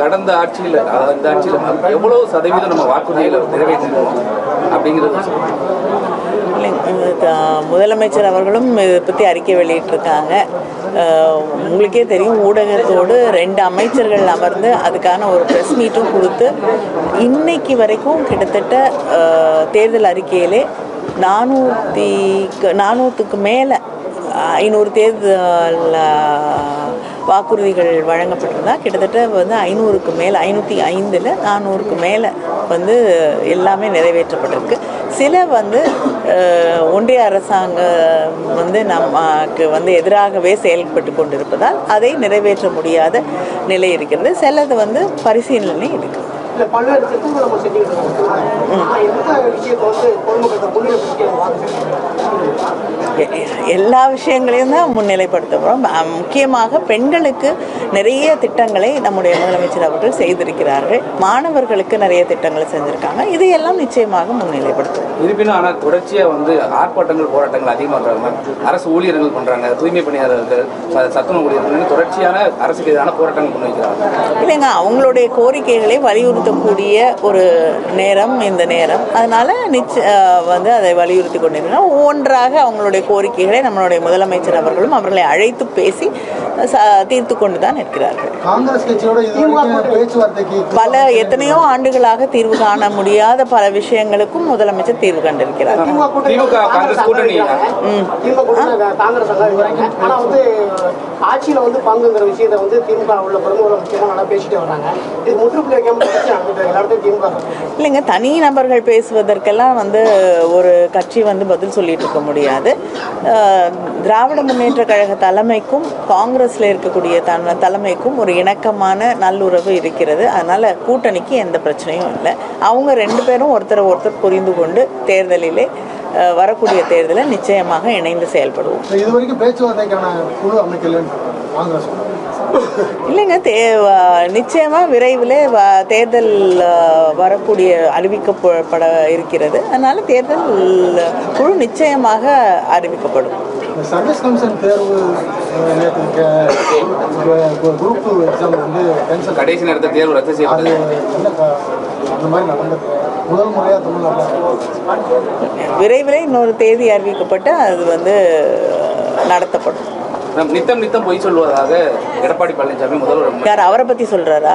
கடந்த ஆட்சியில் இந்த ஆட்சியில் எவ்வளவு சதவீதம் நம்ம வாக்குறுதிகளை நிறைவேற்றிருக்கோம் அப்படிங்கிறது முதலமைச்சர் அவர்களும் இதை பற்றி அறிக்கை வெளியிட்டிருக்காங்க. உங்களுக்கே தெரியும், ஊடகத்தோடு 2 அமைச்சர்கள் அமர்ந்து அதுக்கான ஒரு ப்ரெஸ் மீட்டும் கொடுத்து இன்னைக்கு வரைக்கும் கிட்டத்தட்ட தேர்தல் அறிக்கையிலே 400க்கு மேலே 500 தேர்தல் வாக்குறுதிகள் வழங்கப்பட்டிருந்தா கிட்டத்தட்ட 500க்கு மேலே 505ல் 400க்கு மேலே எல்லாமே நிறைவேற்றப்பட்டிருக்கு. சில ஒன்றிய அரசாங்கம் நமக்கு எதிராகவே செயல்பட்டு கொண்டிருப்பதால் அதை நிறைவேற்ற முடியாத நிலை இருக்கிறது. சிலது பரிசீலனை இருக்குது. பல்வேறு திட்டங்களை நம்ம செஞ்சுக்கிட்டு எல்லா விஷயங்களையும் தான் முன்னிலைப்படுத்துகிறோம். முக்கியமாக பெண்களுக்கு நிறைய திட்டங்களை நம்முடைய முதலமைச்சர் அவர்கள் செய்திருக்கிறார்கள். மாணவர்களுக்கு நிறைய திட்டங்களை செஞ்சுருக்காங்க. இதையெல்லாம் நிச்சயமாக முன்னிலைப்படுத்தும். இருப்பினும் ஆனால் தொடர்ச்சியாக ஆர்ப்பாட்டங்கள் போராட்டங்கள் அதிகமாக அரசு ஊழியர்கள் பண்ணுறாங்க, தூய்மை பணியாளர்கள், சத்துணவு ஊழியர்கள் தொடர்ச்சியான அரசுக்கு எதிரான போராட்டங்கள் முன்வைக்கிறாங்க. இல்லைங்க, அவங்களுடைய கோரிக்கைகளை வலியுறுத்தக்கூடிய ஒரு நேரம் இந்த நேரம். அதனால அதை வலியுறுத்தி கொண்டிருக்கிறோம். ஒவ்வொன்றாக அவங்களுடைய கோரிக்கைகளை நம்மளுடைய முதலமைச்சர் அவர்களும் அவர்களை அழைத்து பேசி தீர்த்து கொண்டு தான் இருக்கிறார்கள். எத்தனையோ ஆண்டுகளாக தீர்வு காண முடியாத பல விஷயங்களுக்கும் முதலமைச்சர் தீர்வு கண்டிருக்கிறார். ஆட்சியில பங்குங்கிற விஷயத்தை திமுக உள்ள பிரமுகர்கள் முக்கியமா நல்லா பேசிட்டு வராங்க. இது முற்றுப்புள்ளி வைக்காம இல்லைங்க, தனி நபர்கள் பேசுவதற்கெல்லாம் ஒரு கட்சி பதில் சொல்லிட்டு இருக்க முடியாது. திராவிட முன்னேற்ற கழக தலைமைக்கும் காங்கிரஸ்ல இருக்கக்கூடிய தலைமைக்கும் ஒரு இணக்கமான நல்லுறவு இருக்கிறது. அதனால கூட்டணிக்கு எந்த பிரச்சனையும் இல்லை. அவங்க 2 பேரும் ஒருத்தரை ஒருத்தர் புரிந்து கொண்டு தேர்தலிலே வரக்கூடிய தேர்தலை நிச்சயமாக இணைந்து செயல்படுவோம். இதுவரைக்கும் பேச்சுவார்த்தைக்கான குழு அமைக்கல காங்கிரஸ் இல்லைங்க, நிச்சயமா விரைவில் தேர்தல் வரக்கூடிய அறிவிக்கப்பட இருக்கிறது. அதனால தேர்தல் குழு நிச்சயமாக அறிவிக்கப்படும். சர்வீஸ் கமிஷன் தேர்வு குரூப் 2 எக்ஸாம் கடைசி நேரத்தில் தேர்வு ரத்து செய்யப்பட்டது. அந்த மாதிரி நடந்தது முதல் முறையாக தமிழ்நாட்டில். விரைவில் இன்னொரு தேதி அறிவிக்கப்பட்டு அது நடத்தப்படும். நித்தம் பொய் சொல்வதாக எடப்பாடி பழனிசாமி முதல்வர் யார் அவரை பத்தி சொல்றாரா?